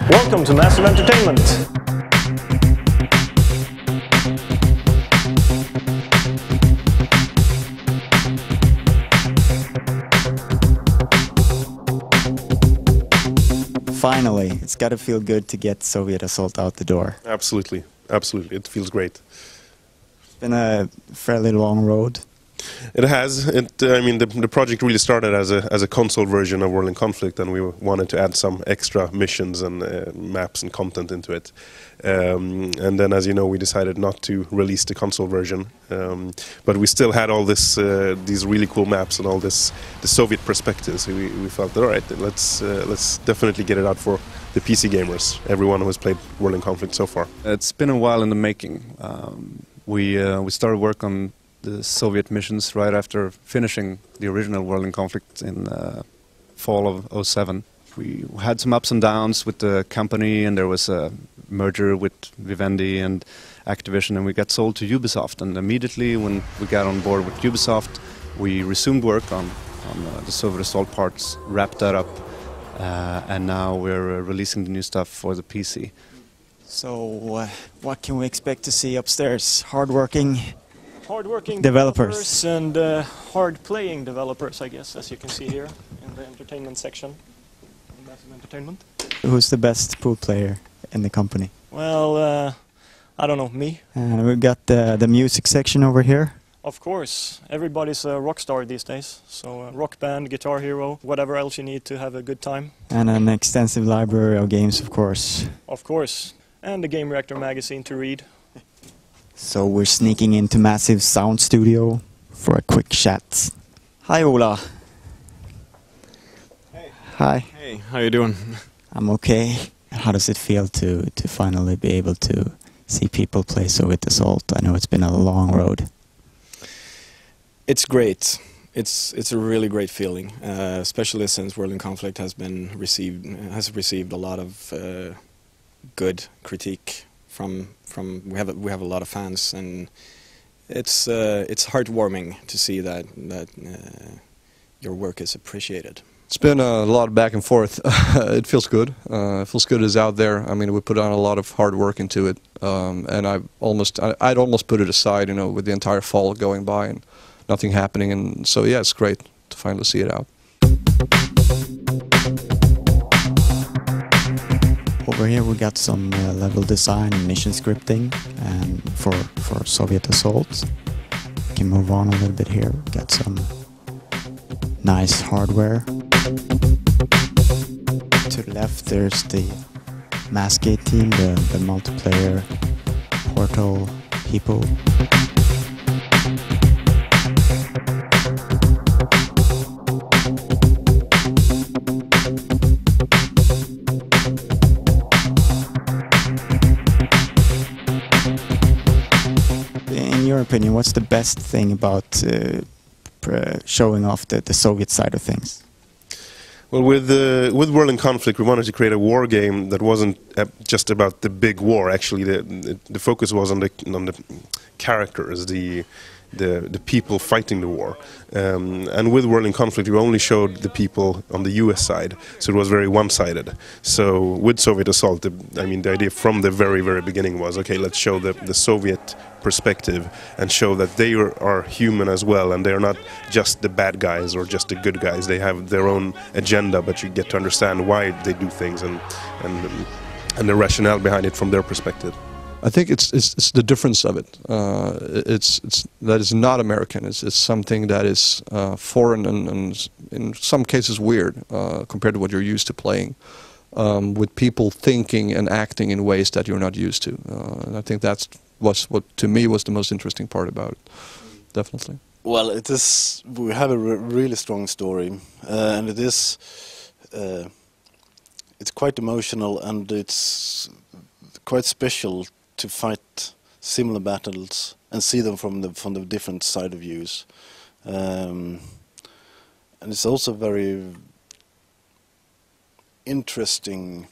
Welcome to Massive Entertainment. Finally, it's got to feel good to get Soviet Assault out the door. Absolutely, absolutely. It feels great. It's been a fairly long road. It has. I mean, the project really started as a console version of World in Conflict, and we wanted to add some extra missions and maps and content into it. And then, as you know, we decided not to release the console version, but we still had all this, these really cool maps and all this the Soviet perspective. So we felt, all right, let's definitely get it out for the PC gamers, everyone who has played World in Conflict so far. It's been a while in the making. We started work on the Soviet missions right after finishing the original World in Conflict in fall of '07. We had some ups and downs with the company, and there was a merger with Vivendi and Activision, and we got sold to Ubisoft. And immediately when we got on board with Ubisoft, we resumed work on the Soviet Assault parts, wrapped that up, and now we're releasing the new stuff for the PC. So, what can we expect to see upstairs? Hardworking Hard-working developers and hard-playing developers, I guess, as you can see here in the entertainment section. In Massive Entertainment. Who's the best pool player in the company? Well, I don't know, me. And we've got the music section over here. Of course, everybody's a rock star these days. So rock band, guitar hero, whatever else you need to have a good time. And an extensive library of games, of course. Of course. And the Game Reactor magazine to read. So we're sneaking into Massive Sound Studio for a quick chat. Hi Ola. Hey. Hi. Hey, how you doing? I'm okay. How does it feel to finally be able to see people play Soviet Assault? I know it's been a long road. It's great. It's a really great feeling, especially since World in Conflict has received a lot of good critique from we have a lot of fans, and it's heartwarming to see that your work is appreciated. It's been a lot back and forth. It feels good. It feels good it's out there. I mean, we put on a lot of hard work into it, and I'd almost put it aside, you know, with the entire fall going by and nothing happening. And so yeah, it's great to finally see it out. Over here we got some level design and mission scripting and for Soviet Assault. We can move on a little bit here. We got some nice hardware. To the left there's the Massgate team, the multiplayer Portal people. In your opinion, what's the best thing about showing off the Soviet side of things? Well, with World in Conflict, we wanted to create a war game that wasn't just about the big war. Actually, the focus was on the characters, the people fighting the war. And with World in Conflict, we only showed the people on the US side, so it was very one-sided. So with Soviet Assault, I mean, the idea from the very, very beginning was, okay, let's show the Soviet perspective and show that they are human as well, and they're not just the bad guys or just the good guys. They have their own agenda, but you get to understand why they do things and the rationale behind it from their perspective. I think it's the difference of it. That is not American. It's something that is foreign and in some cases weird compared to what you're used to playing, with people thinking and acting in ways that you're not used to. And I think that's what to me was the most interesting part about it. Definitely. Well, it is. We have a really strong story, and it is. It's quite emotional, and it's quite special to fight similar battles and see them from the different side of views, and it's also very interesting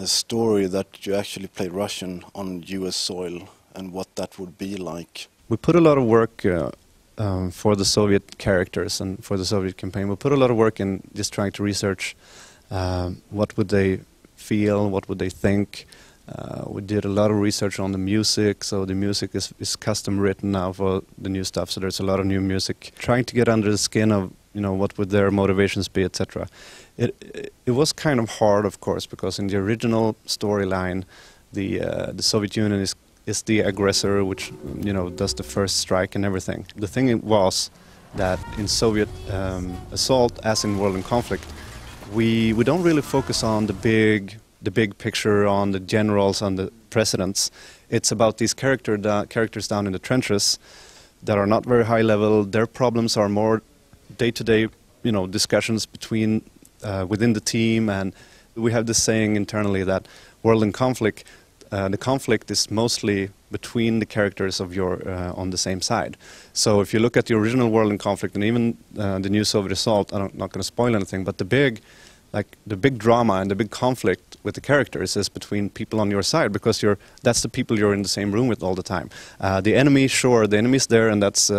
story that you actually play Russian on US soil and what that would be like. We put a lot of work for the Soviet characters and for the Soviet campaign. We put a lot of work in just trying to research what would they feel, what would they think. We did a lot of research on the music, so the music is custom written now for the new stuff, so there's a lot of new music. Trying to get under the skin of, you know, what would their motivations be, etc. It was kind of hard, of course, because in the original storyline, the Soviet Union is the aggressor, which, you know, does the first strike and everything. The thing was that in Soviet assault, as in World in Conflict, we don't really focus on the big picture, on the generals, on the presidents. It's about these characters down in the trenches that are not very high level. Their problems are more day-to-day, you know, discussions between within the team, and we have this saying internally that World in Conflict, the conflict is mostly between the characters of your on the same side. So if you look at the original World in Conflict and even the new Soviet assault, I'm not going to spoil anything, but the big drama and the big conflict with the characters is between people on your side, because that's the people you're in the same room with all the time. The enemy, sure, the enemy's there, and that's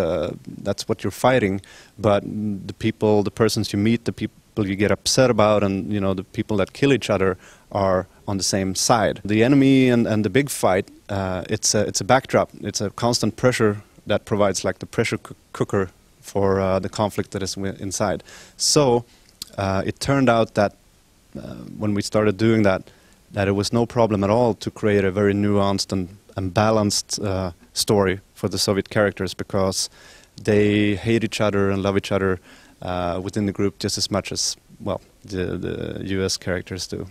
what you're fighting. But the persons you meet, the people you get upset about, and, you know, the people that kill each other are on the same side. The enemy and the big fight, it's a backdrop. It's a constant pressure that provides like the pressure cooker for the conflict that is inside. So it turned out that when we started doing that it was no problem at all to create a very nuanced and balanced story for the Soviet characters, because they hate each other and love each other within the group just as much as, well, the US characters do.